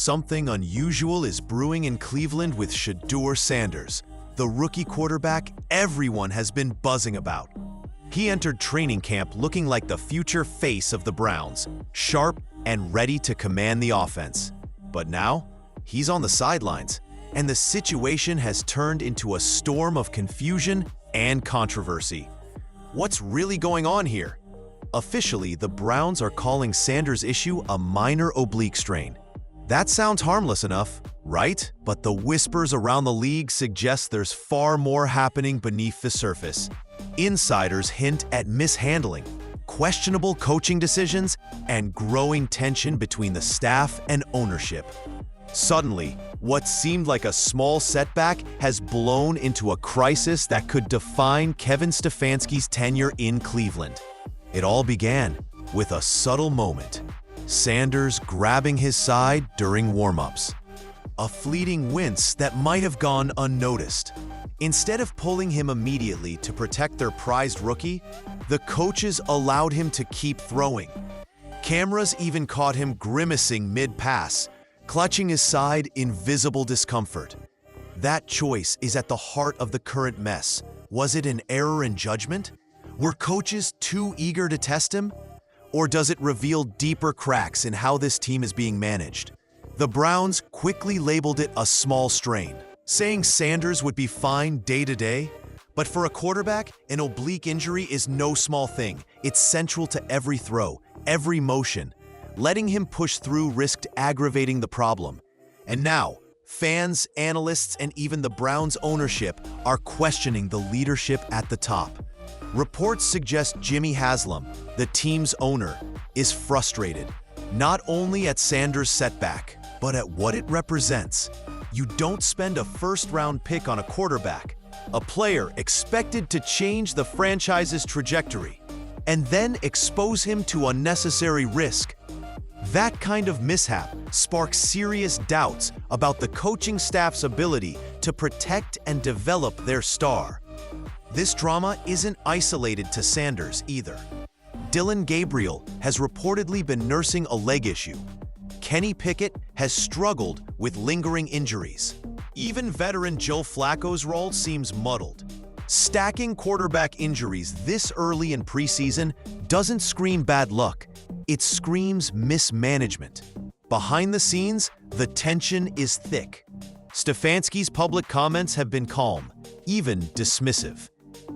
Something unusual is brewing in Cleveland with Shedeur Sanders, the rookie quarterback everyone has been buzzing about. He entered training camp looking like the future face of the Browns, sharp and ready to command the offense. But now, he's on the sidelines, and the situation has turned into a storm of confusion and controversy. What's really going on here? Officially, the Browns are calling Sanders' issue a minor oblique strain. That sounds harmless enough, right? But the whispers around the league suggest there's far more happening beneath the surface. Insiders hint at mishandling, questionable coaching decisions, and growing tension between the staff and ownership. Suddenly, what seemed like a small setback has blown into a crisis that could define Kevin Stefanski's tenure in Cleveland. It all began with a subtle moment. Sanders grabbing his side during warm-ups. A fleeting wince that might have gone unnoticed. Instead of pulling him immediately to protect their prized rookie, the coaches allowed him to keep throwing. Cameras even caught him grimacing mid-pass, clutching his side in visible discomfort. That choice is at the heart of the current mess. Was it an error in judgment? Were coaches too eager to test him? Or does it reveal deeper cracks in how this team is being managed? The Browns quickly labeled it a small strain, saying Sanders would be fine day to day. But for a quarterback, an oblique injury is no small thing. It's central to every throw, every motion. Letting him push through risked aggravating the problem. And now, fans, analysts, and even the Browns' ownership are questioning the leadership at the top. Reports suggest Jimmy Haslam, the team's owner, is frustrated, not only at Sanders' setback, but at what it represents. You don't spend a first-round pick on a quarterback, a player expected to change the franchise's trajectory, and then expose him to unnecessary risk. That kind of mishap sparks serious doubts about the coaching staff's ability to protect and develop their star. This drama isn't isolated to Sanders either. Dillon Gabriel has reportedly been nursing a leg issue. Kenny Pickett has struggled with lingering injuries. Even veteran Joe Flacco's role seems muddled. Stacking quarterback injuries this early in preseason doesn't scream bad luck. It screams mismanagement. Behind the scenes, the tension is thick. Stefanski's public comments have been calm, even dismissive.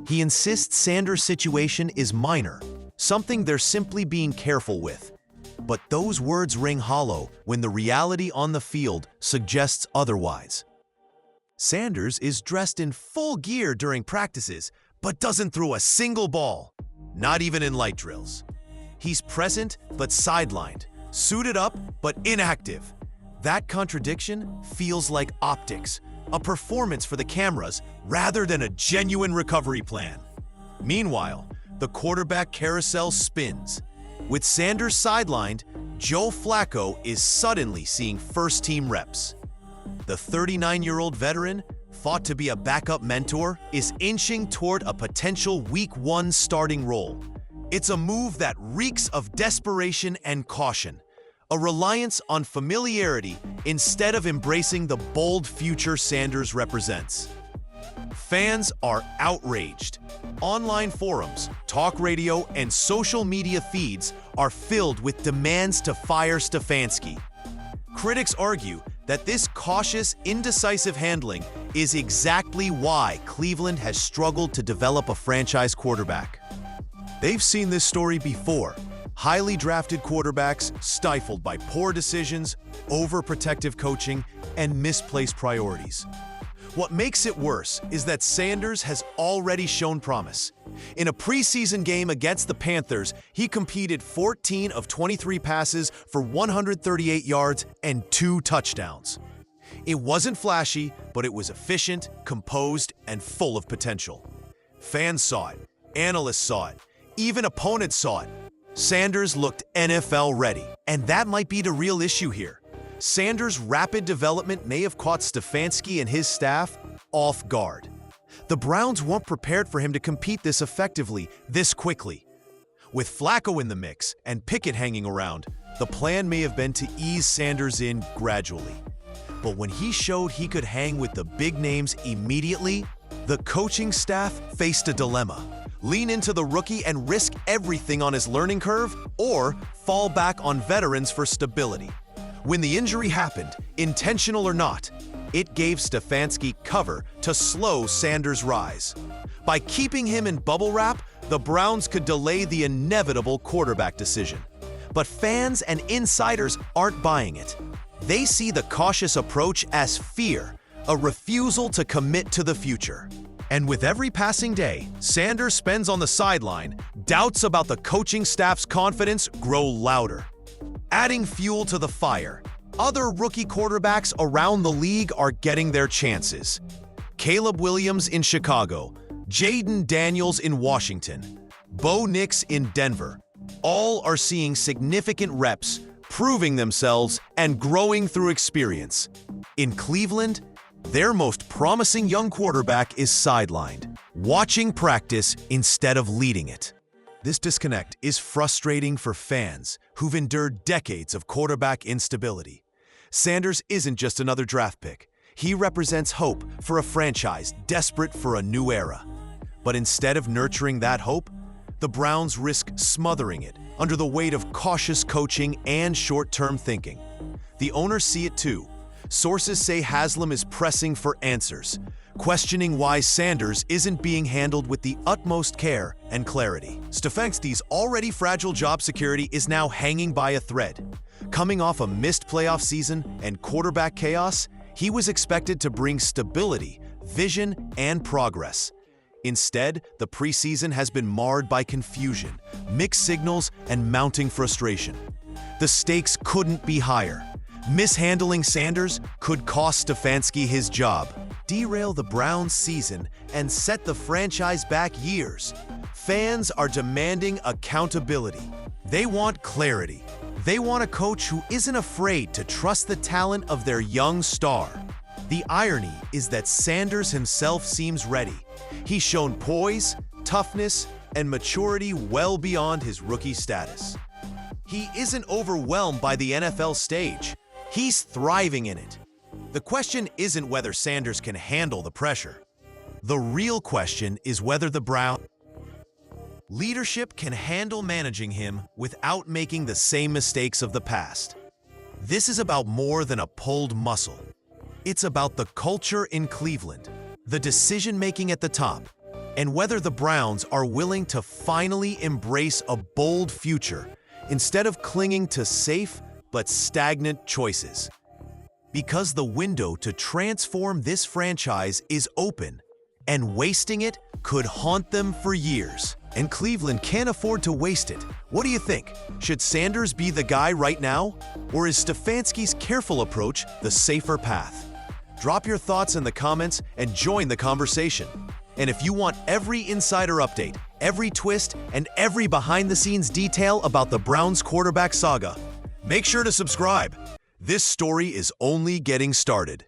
He insists Sanders' situation is minor, something they're simply being careful with. But those words ring hollow when the reality on the field suggests otherwise. Sanders is dressed in full gear during practices, but doesn't throw a single ball, not even in light drills. He's present but sidelined, suited up but inactive. That contradiction feels like optics, a performance for the cameras rather than a genuine recovery plan. Meanwhile, the quarterback carousel spins. With Sanders sidelined, Joe Flacco is suddenly seeing first-team reps. The 39-year-old veteran, thought to be a backup mentor, is inching toward a potential Week 1 starting role. It's a move that reeks of desperation and caution, a reliance on familiarity instead of embracing the bold future Sanders represents. Fans are outraged. Online forums, talk radio, and social media feeds are filled with demands to fire Stefanski. Critics argue that this cautious, indecisive handling is exactly why Cleveland has struggled to develop a franchise quarterback. They've seen this story before. Highly drafted quarterbacks stifled by poor decisions, overprotective coaching, and misplaced priorities. What makes it worse is that Sanders has already shown promise. In a preseason game against the Panthers, he completed 14 of 23 passes for 138 yards and 2 touchdowns. It wasn't flashy, but it was efficient, composed, and full of potential. Fans saw it, analysts saw it, even opponents saw it. Sanders looked NFL ready, and that might be the real issue here. Sanders' rapid development may have caught Stefanski and his staff off guard. The Browns weren't prepared for him to compete this effectively, this quickly. With Flacco in the mix and Pickett hanging around, The plan may have been to ease Sanders in gradually. But when he showed he could hang with the big names immediately, the coaching staff faced a dilemma. Lean into the rookie and risk everything on his learning curve, or fall back on veterans for stability. When the injury happened, intentional or not, it gave Stefanski cover to slow Sanders' rise. By keeping him in bubble wrap, the Browns could delay the inevitable quarterback decision. But fans and insiders aren't buying it. They see the cautious approach as fear, a refusal to commit to the future. And with every passing day Sanders spends on the sideline, doubts about the coaching staff's confidence grow louder. Adding fuel to the fire, other rookie quarterbacks around the league are getting their chances. Caleb Williams in Chicago, Jaden Daniels in Washington, Bo Nix in Denver. All are seeing significant reps, proving themselves and growing through experience. In Cleveland, their most promising young quarterback is sidelined, watching practice instead of leading it. This disconnect is frustrating for fans who've endured decades of quarterback instability. Sanders isn't just another draft pick. He represents hope for a franchise desperate for a new era. But instead of nurturing that hope, the Browns risk smothering it under the weight of cautious coaching and short-term thinking. The owners see it too. Sources say Haslam is pressing for answers, questioning why Sanders isn't being handled with the utmost care and clarity. Stefanski's already fragile job security is now hanging by a thread. Coming off a missed playoff season and quarterback chaos, he was expected to bring stability, vision, and progress. Instead, the preseason has been marred by confusion, mixed signals, and mounting frustration. The stakes couldn't be higher. Mishandling Sanders could cost Stefanski his job, derail the Browns' season, and set the franchise back years. Fans are demanding accountability. They want clarity. They want a coach who isn't afraid to trust the talent of their young star. The irony is that Sanders himself seems ready. He's shown poise, toughness, and maturity well beyond his rookie status. He isn't overwhelmed by the NFL stage. He's thriving in it. The question isn't whether Sanders can handle the pressure. The real question is whether the Browns' leadership can handle managing him without making the same mistakes of the past. This is about more than a pulled muscle. It's about the culture in Cleveland, the decision-making at the top, and whether the Browns are willing to finally embrace a bold future instead of clinging to safe but stagnant choices. Because the window to transform this franchise is open, and wasting it could haunt them for years. And Cleveland can't afford to waste it. What do you think? Should Sanders be the guy right now? Or is Stefanski's careful approach the safer path? Drop your thoughts in the comments and join the conversation. And if you want every insider update, every twist, and every behind-the-scenes detail about the Browns quarterback saga, make sure to subscribe. This story is only getting started.